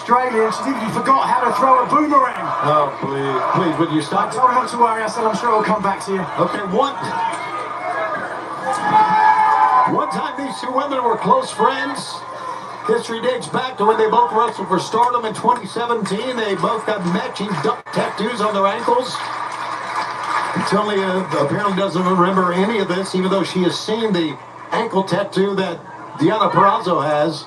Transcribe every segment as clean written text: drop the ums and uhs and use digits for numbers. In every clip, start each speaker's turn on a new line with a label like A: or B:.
A: Australia. She think he forgot how to throw a boomerang.
B: Oh, please, would you stop?
A: I told him not to worry. I said, I'm sure it'll come back to you.
B: Okay, one time these two women were close friends. History dates back to when they both wrestled for Stardom in 2017. They both got matching duck tattoos on their ankles. Tony apparently doesn't remember any of this, even though she has seen the ankle tattoo that Deonna Purrazzo has.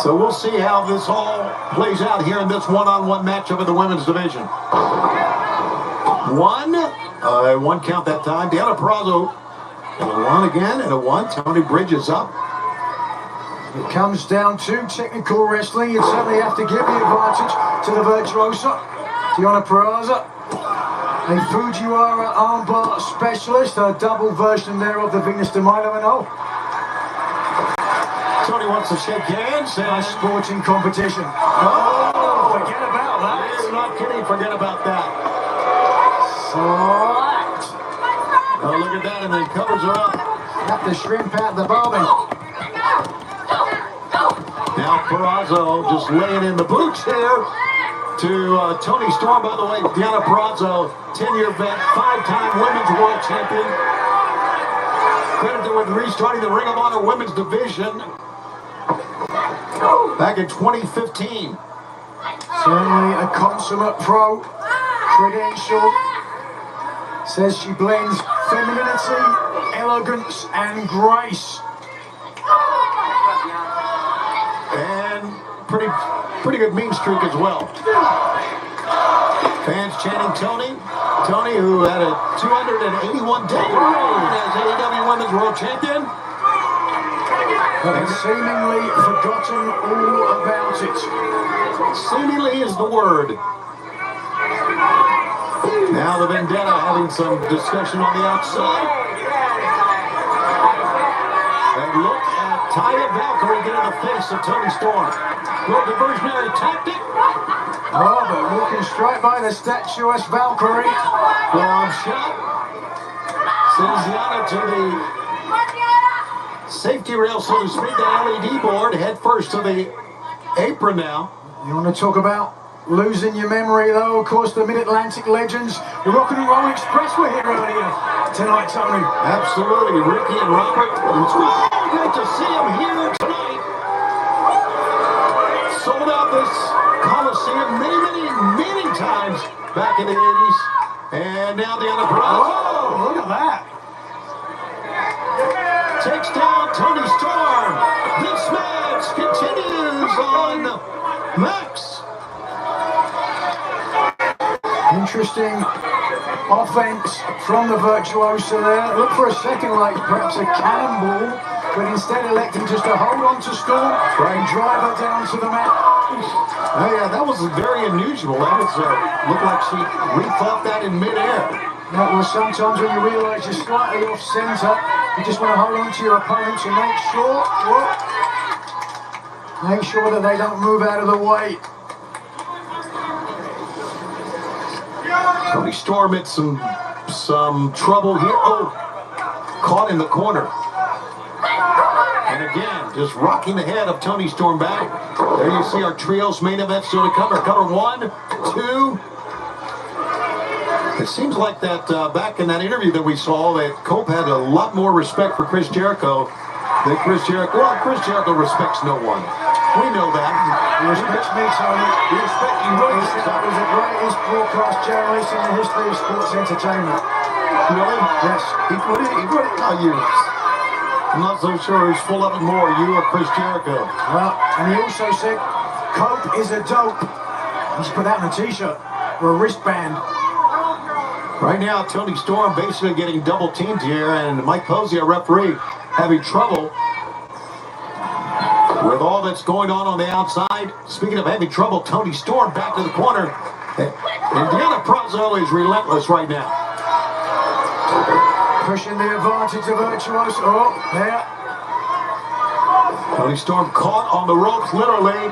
B: So we'll see how this all plays out here in this one-on-one matchup in the women's division. One count that time. Deonna Purrazzo, and a one again, and a one. Tony Bridges up.
A: It comes down to technical wrestling. You'd certainly have to give the advantage to the virtuosa, Deonna Purrazzo. A Fujiwara armbar specialist, a double version there of the Venus de Milo.
B: Tony wants to shake hands.
A: A sporting competition.
B: Oh,
A: forget about that.
B: You're not kidding, forget about that.
A: Slapped.
B: Oh, look at that, and then covers her up.
A: Got the shrimp out the barbie.
B: Now Purrazzo just laying in the boots here to Toni Storm. By the way, Deonna Purrazzo, 10-year vet, 5-time women's world champion. Credited with restarting the Ring of Honor women's division back in 2015.
A: Certainly a consummate pro. Credential. Says she blends femininity, elegance, and grace.
B: And pretty good meme streak as well. Fans chanting Tony. Tony, who had a 281-day reign as AEW Women's World Champion.
A: And seemingly forgotten all about it.
B: Seemingly is the word. Now the Vendetta having some discussion on the outside. And look at Taya Valkyrie get in the face of Toni Storm. Little diversionary tactic.
A: Oh, but walking straight by the statuesque Valkyrie.
B: Forearm shot. Sends Deonna to the safety rail, so to speak, the LED board. Head first to the apron now.
A: You want to talk about losing your memory, though? Of course, the Mid-Atlantic legends, the Rock and Roll Express were here earlier tonight, Tony.
B: Absolutely. Ricky and Robert. It's really great to see them here tonight. Sold out this Coliseum many times back in the 80s. And now Deonna Purrazzo.
A: Oh, look at that.
B: Takes down Toni Storm. This match continues on Max.
A: Interesting offense from the virtuoso there. Look for a second like perhaps a cannonball, but instead electing just to hold on to Storm and drive her down to the mat.
B: Oh yeah, that was very unusual. That was looked like she rethought that in midair.
A: That was sometimes when you realise you're slightly off centre, you just want to hold on to your opponent to make sure that they don't move out of the way.
B: Toni Storm had some trouble here. Oh, caught in the corner. And again, just rocking the head of Toni Storm back. There you see our trios main event still to cover. Cover 1, 2. It seems like that back in that interview that we saw, that Cope had a lot more respect for Chris Jericho than Chris Jericho. Well, Chris Jericho respects no one. We know that.
A: He respects me, Tony.
B: He respects you.
A: He said I was the greatest broadcast journalist in the history of sports entertainment.
B: Really?
A: Yes.
B: He put it on you. I'm not so sure who's full of it more, you or Chris Jericho.
A: Well, and he also said, Cope is a dope. He should put that on a t-shirt or a wristband.
B: Right now, Toni Storm basically getting double teamed here, and Mike Posey, our referee, having trouble with all that's going on the outside. Speaking of having trouble, Toni Storm back to the corner. And Deonna Purrazzo is relentless right now.
A: Pushing the advantage of Virtuoso. Oh, there.
B: Toni Storm caught on the ropes, literally.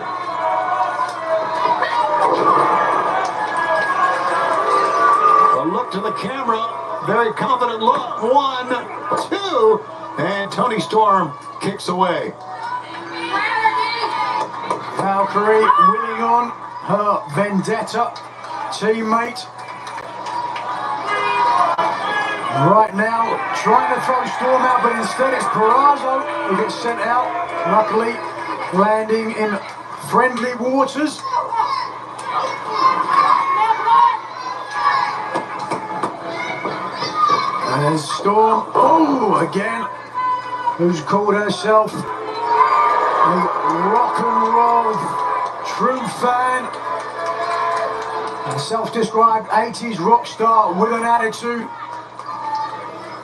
B: A look to the camera. Very confident look. 1, 2. And Toni Storm kicks away.
A: Valkyrie winning on her vendetta teammate. Right now, trying to throw Storm out, but instead it's Purrazzo who gets sent out. Luckily, landing in friendly waters. And there's Storm, again, who's called herself a rock and roll true fan. A self-described 80s rock star with an attitude.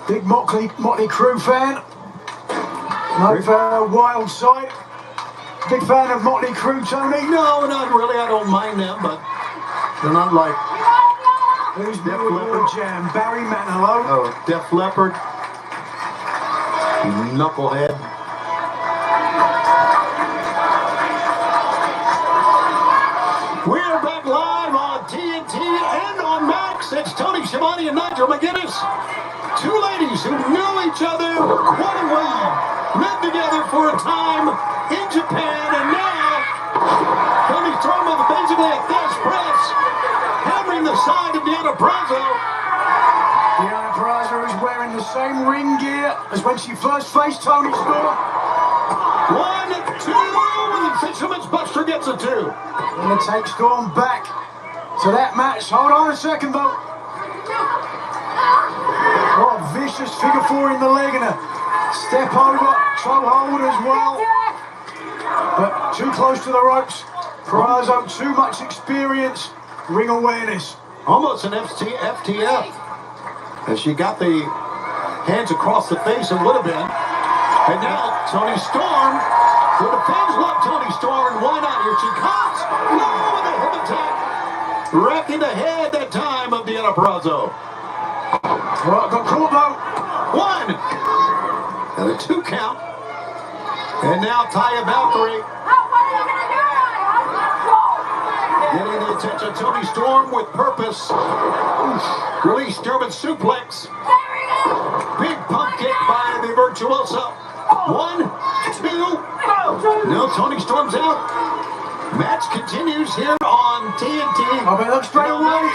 A: Big Motley Crue fan. No Wild Side. Big fan of Motley Crue, Tony?
B: No, not really. I don't mind them, but they're not like...
A: Who's Def Leppard Jam? Barry Manilow.
B: Oh, Def Leppard. Knucklehead. We're back live on TNT and on Max. It's Tony Schiavone and Nigel McGuinness. Two ladies who knew each other quite a while, lived together for a time in Japan, and now Tony Storm with basically a fast press, hammering the side of Deonna Purrazzo.
A: Deonna Purrazzo is wearing the same ring gear as when she first faced Tony Storm.
B: 1, 2, and the Fisherman's Buster gets a 2.
A: Gonna take Storm back to that match. Hold on a second though. Oh, vicious figure 4 in the leg and a step over, toe hold as well. But too close to the ropes. Purrazzo, too much experience, ring awareness.
B: Almost an FTF. As she got the hands across the face, it would have been. And now Tony Storm, well, the fans love Tony Storm, and why not? Here she comes. No, with a hip attack. Wrecking the head that time of Deonna Purrazzo.
A: Well, got caught though.
B: 1. And a 2 count. And now Taya Valkyrie getting the attention of Tony Storm with purpose. Release German suplex. Big pump kick by the Virtuosa. 1, 2. No, Tony Storm's out. Match continues here on TNT.
A: Oh, but look straight away.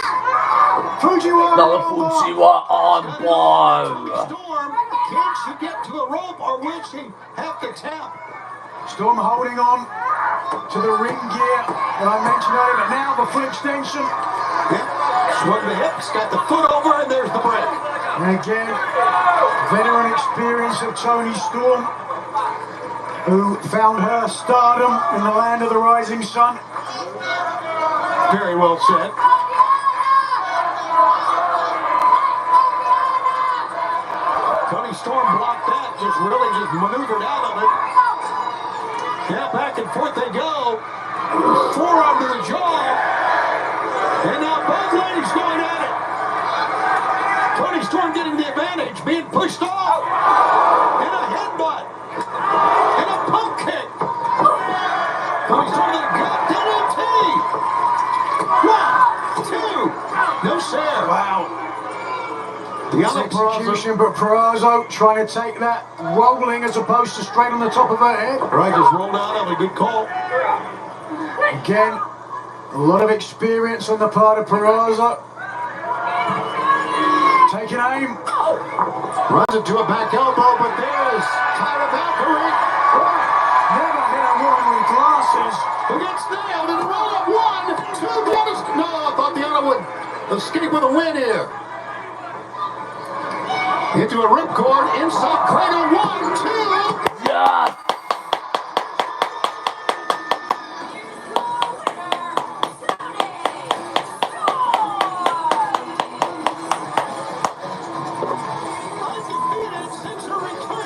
A: Fujiwara.
C: Another Fujiwara armbar.
B: Storm, can she get to a rope or will she have to tap?
A: Storm holding on to the ring gear that I mentioned earlier, but now the foot extension.
B: Yep. Swung the hips, got the foot over, and there's the break.
A: And again, veteran experience of Tony Storm, who found her stardom in the land of the rising sun.
B: Very well said. Tony Storm blocked that, just maneuvered out of it. Yeah, back and forth they go. Forearm to the jaw. And now both ladies going at it. Tony Storm getting the advantage, being pushed off. And a headbutt. And a pump kick. Tony Storm with a gut DDT. 1, 2. No sir.
A: Wow.
B: Deonna
A: Execution, but Purrazzo trying to take that rolling as opposed to straight on the top of her head.
B: Right, just rolled out of a good call.
A: Again, a lot of experience on the part of Purrazzo. Taking aim.
B: Runs it to a back elbow, but there's Taya Valkyrie.
A: Never hit a woman with glasses.
B: Who gets nailed in a roll of 1, 2. No, I thought Deonna would escape with a win here. Into a ripcord, inside cradle, 1, 2.
C: Yes!